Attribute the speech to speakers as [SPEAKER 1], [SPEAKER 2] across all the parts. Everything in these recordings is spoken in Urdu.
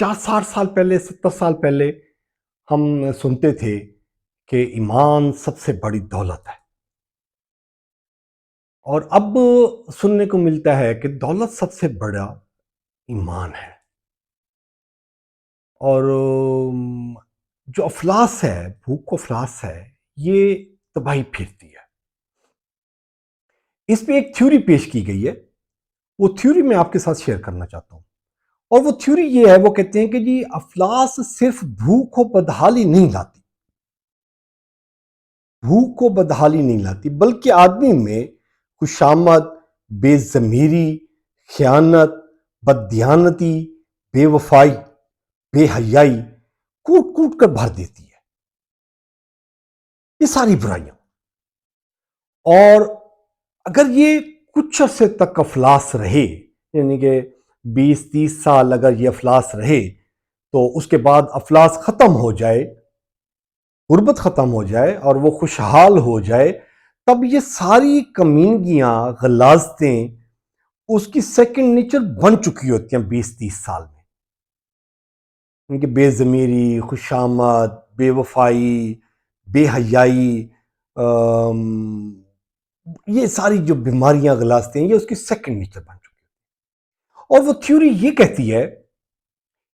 [SPEAKER 1] 50-60 سال پہلے 70 سال پہلے ہم سنتے تھے کہ ایمان سب سے بڑی دولت ہے، اور اب سننے کو ملتا ہے کہ دولت سب سے بڑا ایمان ہے۔ اور جو افلاس ہے، بھوک و افلاس ہے، یہ تباہی پھیرتی ہے۔ اس پہ ایک تھیوری پیش کی گئی ہے، وہ تھیوری میں آپ کے ساتھ شیئر کرنا چاہتا ہوں۔ اور وہ تھیوری یہ ہے، وہ کہتے ہیں کہ جی افلاس صرف بھوک و بدحالی نہیں لاتی، بھوک و بدحالی نہیں لاتی، بلکہ آدمی میں خوشامد، بے ضمیری، خیانت، بددیانتی، بے وفائی، بے حیائی کوٹ کوٹ کر بھر دیتی ہے، یہ ساری برائیاں۔ اور اگر یہ کچھ عرصے تک افلاس رہے، یعنی کہ 20-30 سال اگر یہ افلاس رہے، تو اس کے بعد افلاس ختم ہو جائے، غربت ختم ہو جائے اور وہ خوشحال ہو جائے، تب یہ ساری کمینگیاں، غلاظتیں اس کی سیکنڈ نیچر بن چکی ہوتی ہیں 20-30 سال میں۔ ان کی بے ضمیری، خوشامد، بے وفائی، بے حیائی، یہ ساری جو بیماریاں، غلاظتیں، یہ اس کی سیکنڈ نیچر بن چکی ہیں۔ اور وہ تھیوری یہ کہتی ہے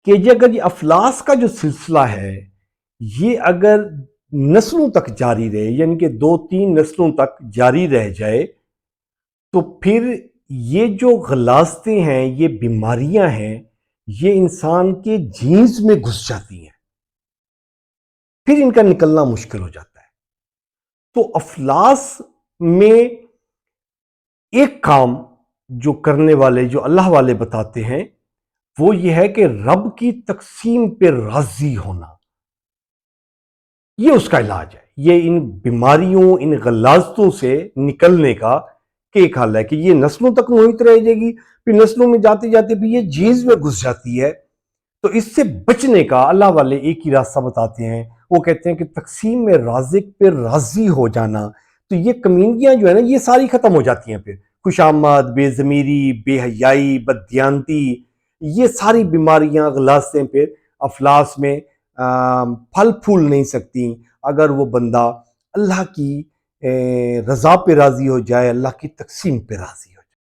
[SPEAKER 1] کہ اگر یہ افلاس کا جو سلسلہ ہے، یہ اگر نسلوں تک جاری رہے، یعنی کہ 2-3 نسلوں تک جاری رہ جائے، تو پھر یہ جو غلاظتیں ہیں، یہ بیماریاں ہیں، یہ انسان کے جینز میں گھس جاتی ہیں، پھر ان کا نکلنا مشکل ہو جاتا ہے۔ تو افلاس میں ایک کام جو کرنے والے، جو اللہ والے بتاتے ہیں، وہ یہ ہے کہ رب کی تقسیم پہ راضی ہونا، یہ اس کا علاج ہے۔ یہ ان بیماریوں، ان غلاظتوں سے نکلنے کا ایک حل ہے کہ یہ نسلوں تک محیط رہ جائے گی، پھر نسلوں میں جاتے جاتے بھی یہ جینز میں گھس جاتی ہے۔ تو اس سے بچنے کا اللہ والے ایک ہی راستہ بتاتے ہیں، وہ کہتے ہیں کہ تقسیم میں رازق پہ راضی ہو جانا۔ تو یہ کمینگیاں جو ہے نا، یہ ساری ختم ہو جاتی ہیں، پھر خوشامد، بے ضمیری، بے حیائی، بددیانتی، یہ ساری بیماریاں، غلاظتیں پھر افلاس میں پھل پھول نہیں سکتی اگر وہ بندہ اللہ کی رضا پہ راضی ہو جائے، اللہ کی تقسیم پہ راضی ہو۔